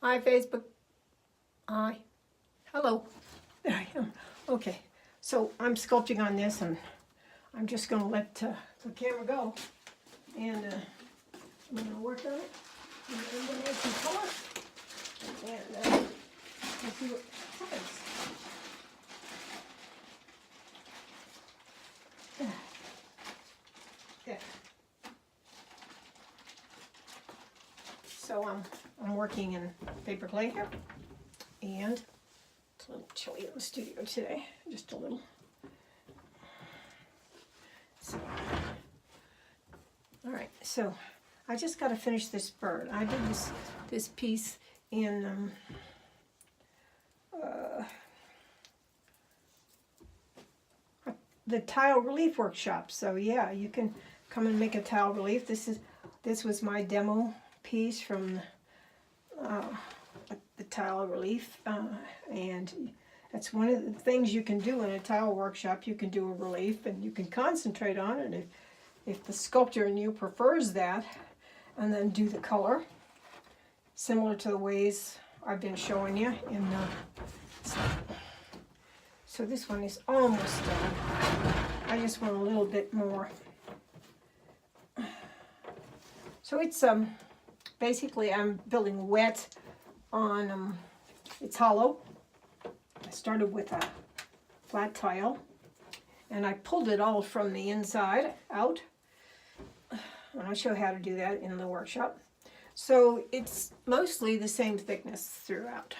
Hi, Facebook. Hi. Hello. There I am. Okay, so I'm sculpting on this, and I'm just going to let the camera go. And I'm going to work on it. And I'm going to add some color. And we'll see what happens. Yeah. So I'm working in paperclay here, and it's a little chilly in the studio today, just a little. So, all right, so I just got to finish this bird. I did this piece in the tile relief workshop. So yeah, you can come and make a tile relief. This was my demo piece from the tile relief, and that's one of the things you can do in a tile workshop. You can do a relief, and you can concentrate on it if the sculptor in you prefers that, and then do the color similar to the ways I've been showing you in so this one is almost done. I just want a little bit more. So it's basically I'm building wet on it's hollow. I started with a flat tile, and I pulled it all from the inside out, and I'll show you how to do that in the workshop. So it's mostly the same thickness throughout.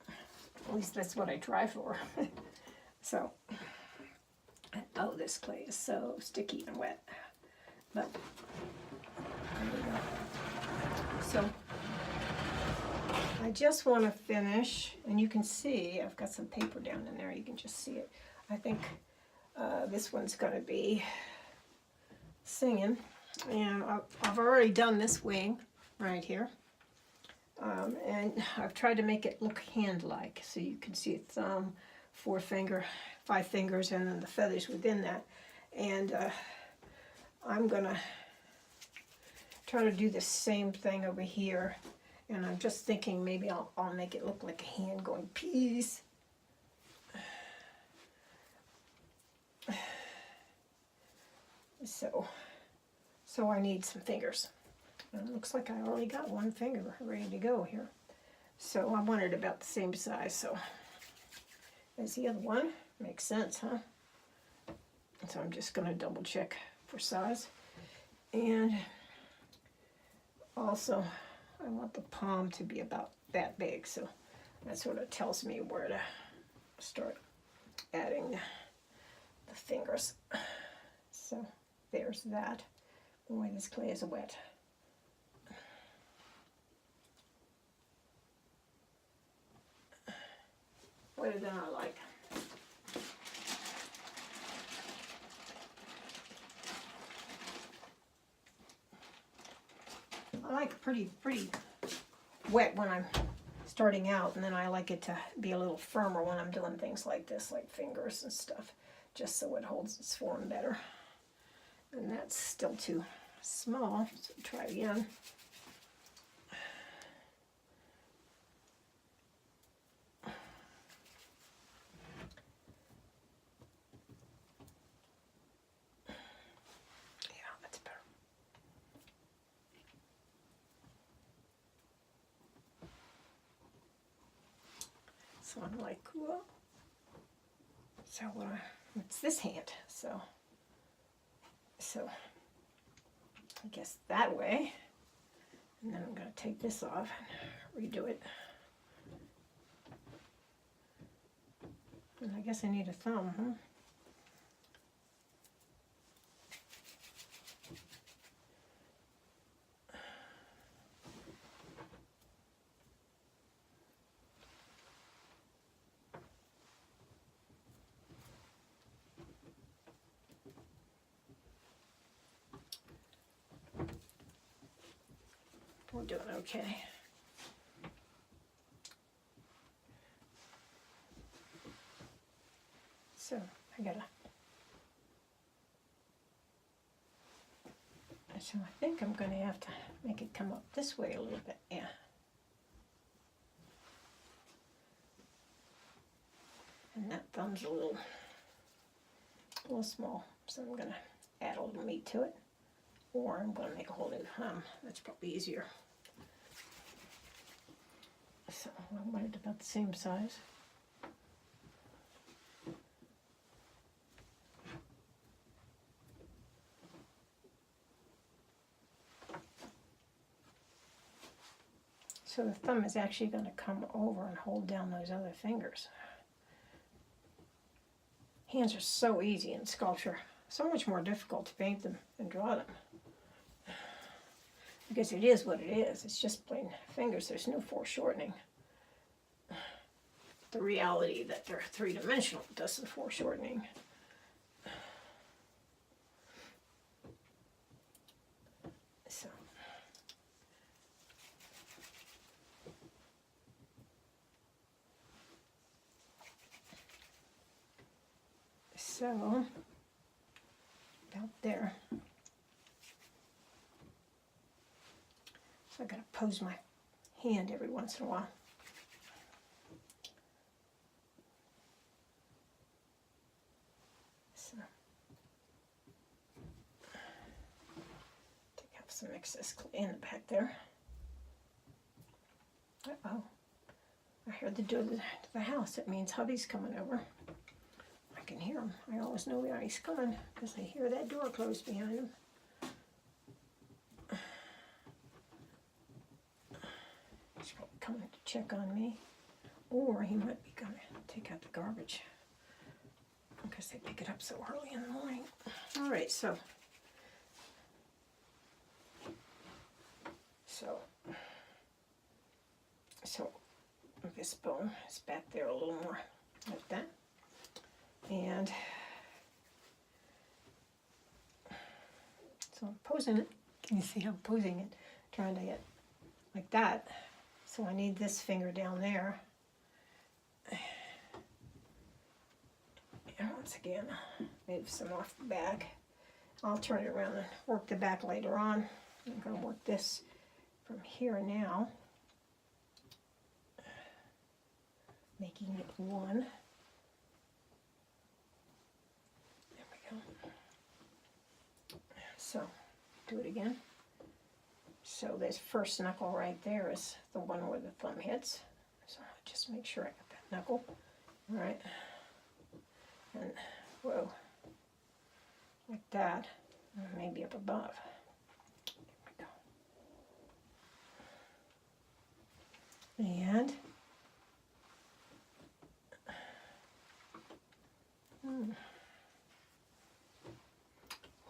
At least that's what I try for. So, oh, this clay is so sticky and wet. But, there we go. So, I just want to finish, and you can see, I've got some paper down in there, you can just see it. I think this one's going to be singing. And I've already done this wing right here. And I've tried to make it look hand-like, so you can see a thumb, 4 finger, 5 fingers, and then the feathers within that. And I'm gonna try to do the same thing over here. And I'm just thinking maybe I'll make it look like a hand going peace. So I need some fingers. It looks like I already got 1 finger ready to go here. So I want it about the same size, so as the other one. Makes sense, huh? So I'm just going to double check for size. And also, I want the palm to be about that big, so that sort of tells me where to start adding the fingers. So there's that. Boy, this clay is wet. Wetter than I like. I like pretty wet when I'm starting out, and then I like it to be a little firmer when I'm doing things like this, like fingers and stuff, just so it holds its form better. And that's still too small, so try again. So I'm like, whoa. So it's this hand. So I guess that way. And then I'm going to take this off and redo it. And I guess I need a thumb, huh? We're doing okay. So I think I'm going to have to make it come up this way a little bit. Yeah. And that thumb's a little small, so I'm going to add a little meat to it. Or I'm going to make a whole new thumb. That's probably easier. So I want it about the same size. So the thumb is actually going to come over and hold down those other fingers. Hands are so easy in sculpture. So much more difficult to paint them and draw them. Because it is what it is. It's just plain fingers. There's no foreshortening. The reality that they're three-dimensional does some foreshortening. So. So, about there. So I gotta pose my hand every once in a while. So, take out some excess clay in the back there. Uh-oh. I heard the door to the house. It means hubby's coming over. I can hear him. I always know when he's coming because I hear that door close behind him. He's probably coming to check on me. Or he might be going to take out the garbage because they pick it up so early in the morning. All right, so this bone is back there a little more like that. And so I'm posing it. Can you see how I'm posing it? Trying to get like that. So I need this finger down there. And once again, move some off the back. I'll turn it around and work the back later on. I'm going to work this from here now, making it one. So, do it again. So this first knuckle right there is the one where the thumb hits. So just make sure I got that knuckle. All right. And whoa, like that. And maybe up above. There we go. And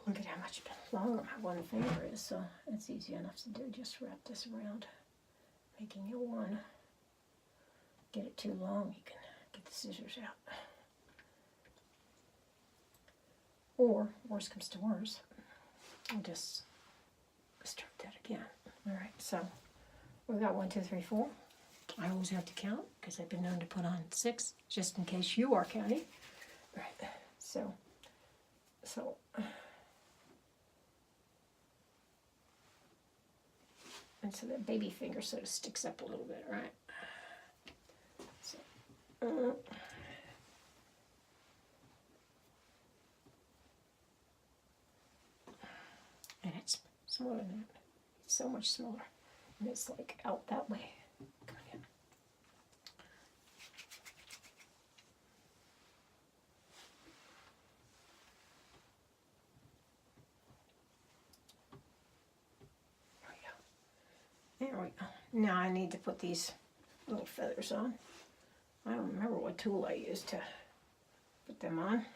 look at how much longer my one finger is, so it's easy enough to do. Just wrap this around, making it one. Get it too long, you can get the scissors out. Or, worst comes to worst, I'll just start that again. All right, so we've got 1, 2, 3, 4. I always have to count because I've been known to put on 6, just in case you are counting. All right, so. And so that baby finger sort of sticks up a little bit, right? So, and it's smaller than that. It's so much smaller. And it's like out that way. Come again. There we go. Now I need to put these little feathers on. I don't remember what tool I used to put them on.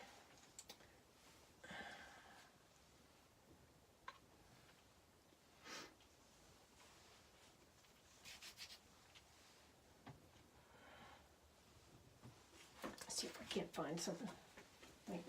Let's see if I can't find something. Like,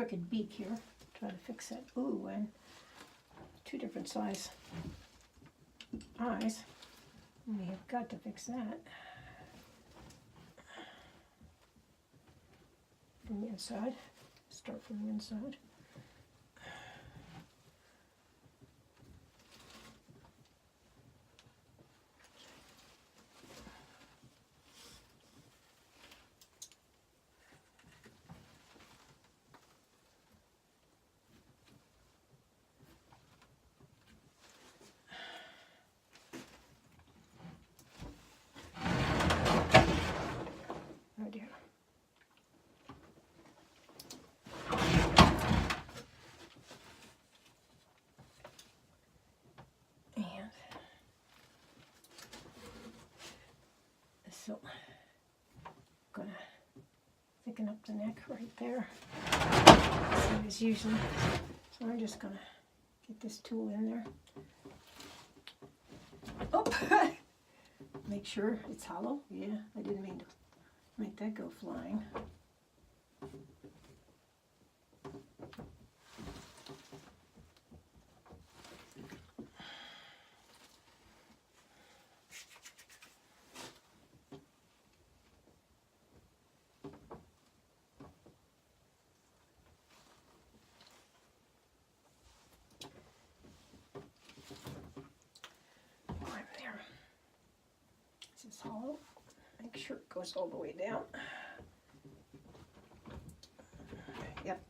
crooked beak here. Try to fix it. Ooh, and 2 different size eyes. We have got to fix that. From the inside. Start from the inside. Oh dear. And so, gonna thicken up the neck right there, same as usual. So I'm just gonna get this tool in there. Oh, make sure it's hollow. Yeah, I didn't mean to make that go flying. Right there. This is hollow. Make sure it goes all the way down. Yep.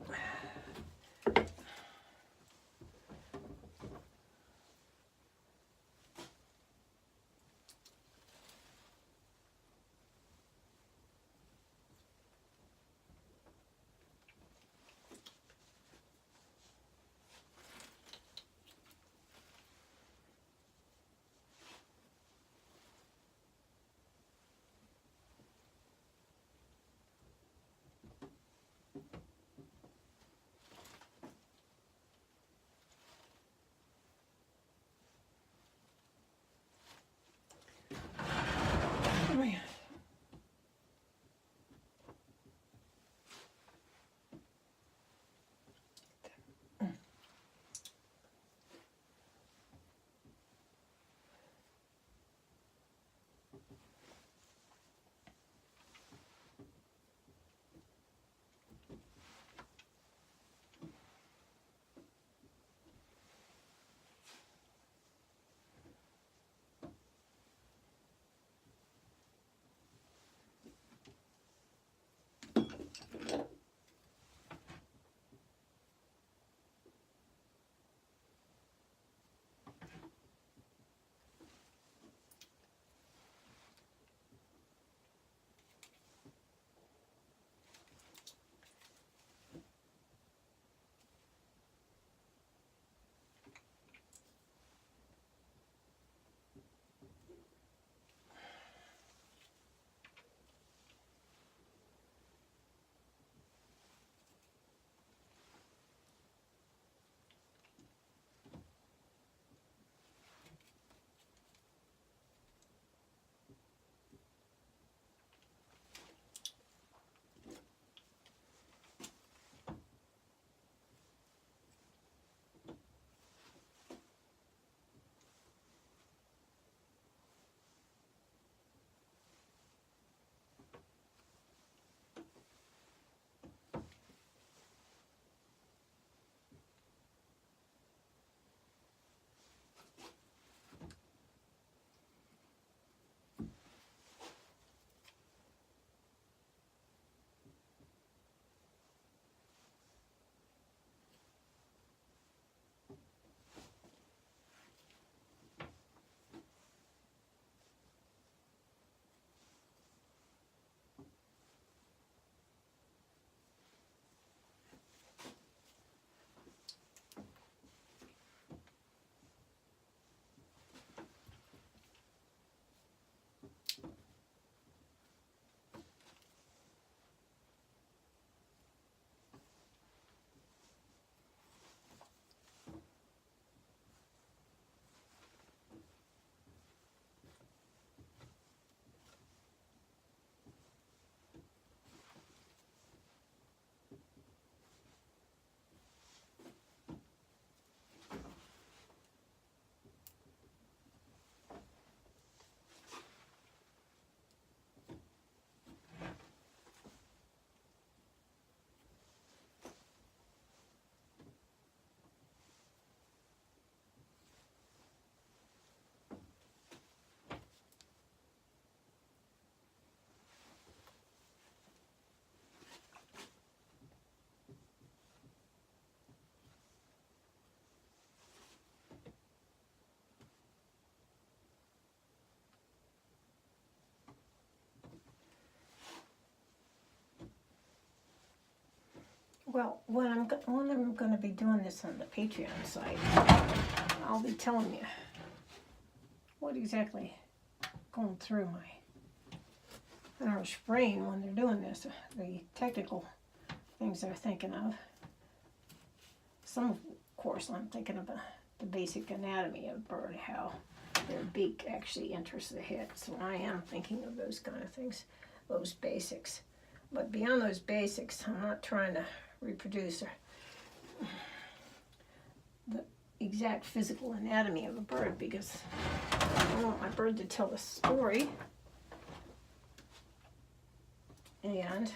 Well, when I'm going to be doing this on the Patreon site, I'll be telling you what exactly going through my, or spraying when they're doing this, the technical things they're thinking of. Some, of course, I'm thinking of the basic anatomy of a bird, how their beak actually enters the head. So I am thinking of those kind of things, those basics. But beyond those basics, I'm not trying to reproduce the exact physical anatomy of a bird, because I want my bird to tell a story. And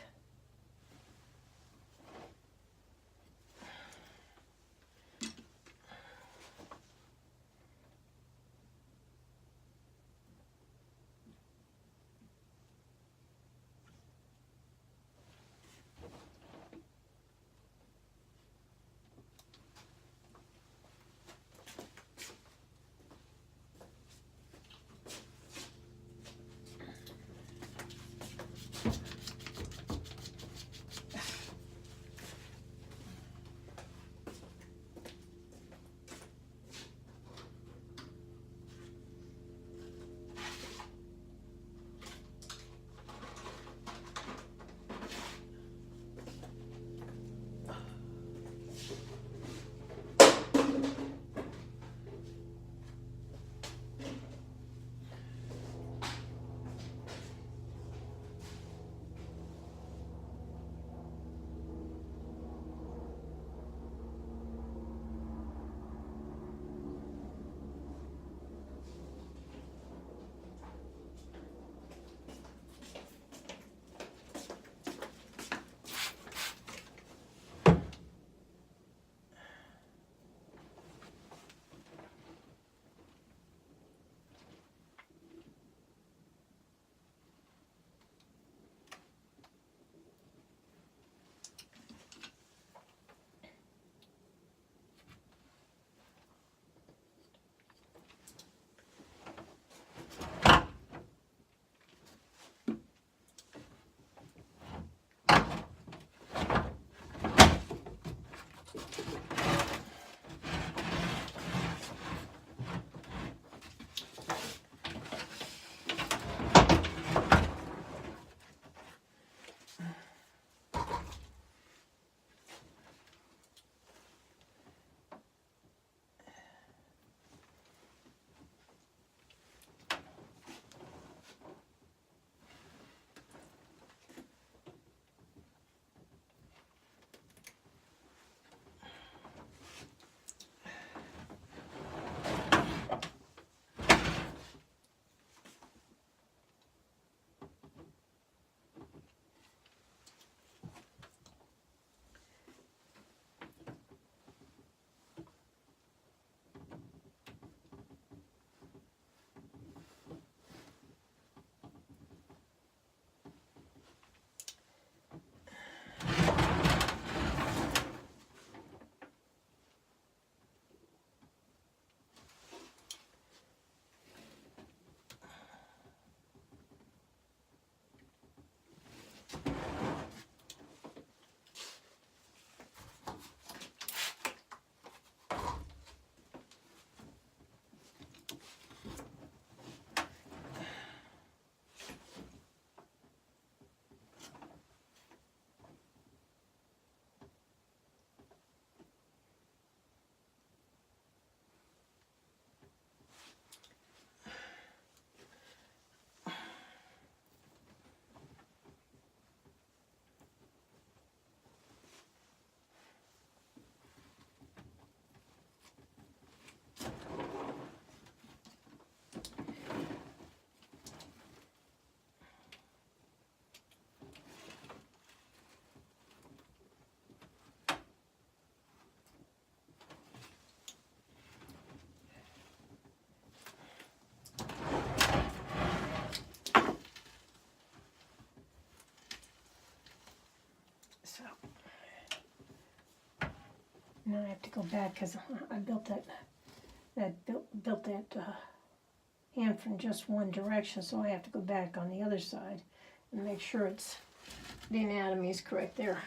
so now I have to go back, because I built that hand from just one direction, so I have to go back on the other side and make sure the anatomy is correct there.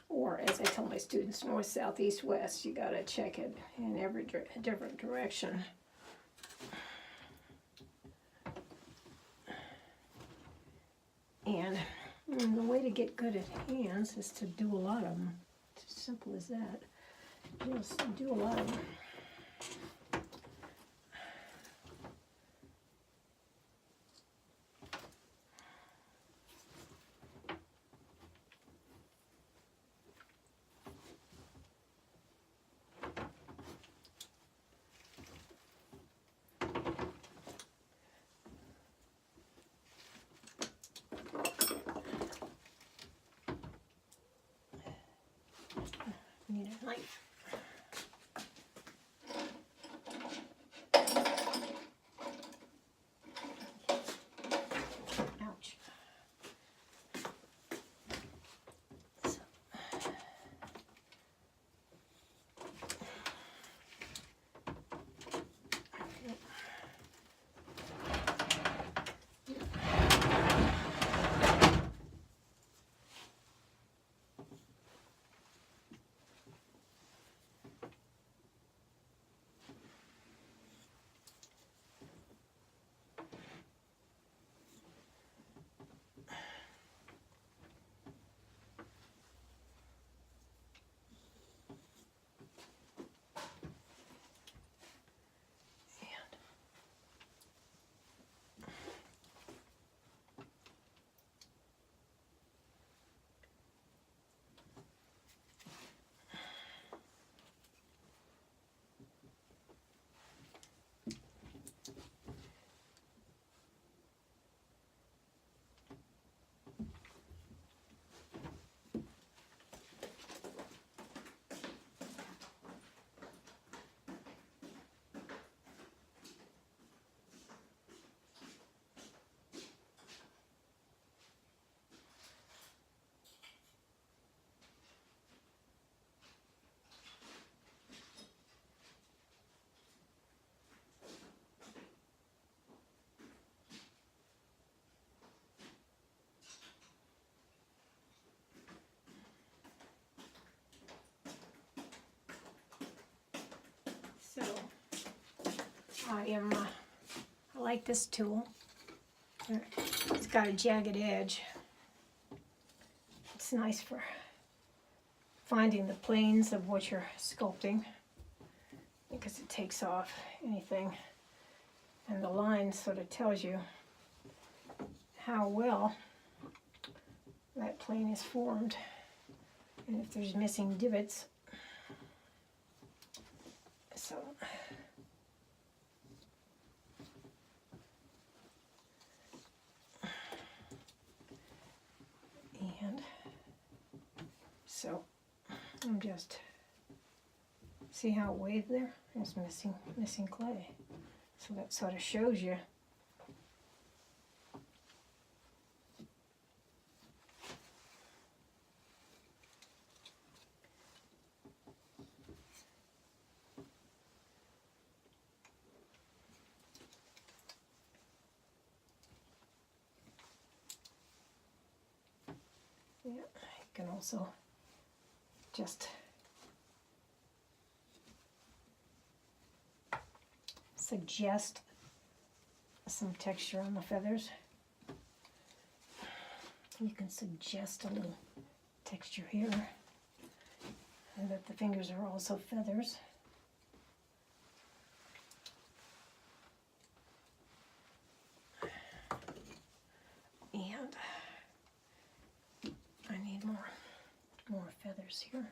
Or, as I tell my students, north, south, east, west. You got to check it in every different direction. And the way to get good at hands is to do a lot of them. It's as simple as that. Just do a lot of them. Need a knife. Ouch. So. So I like this tool. It's got a jagged edge. It's nice for finding the planes of what you're sculpting because it takes off anything, and the line sort of tells you how well that plane is formed, and if there's missing divots. So and so I'm just see how it waved there? It's missing clay. So that sort of shows you yeah, you can also just suggest some texture on the feathers. You can suggest a little texture here, and that the fingers are also feathers. And I need more feathers here.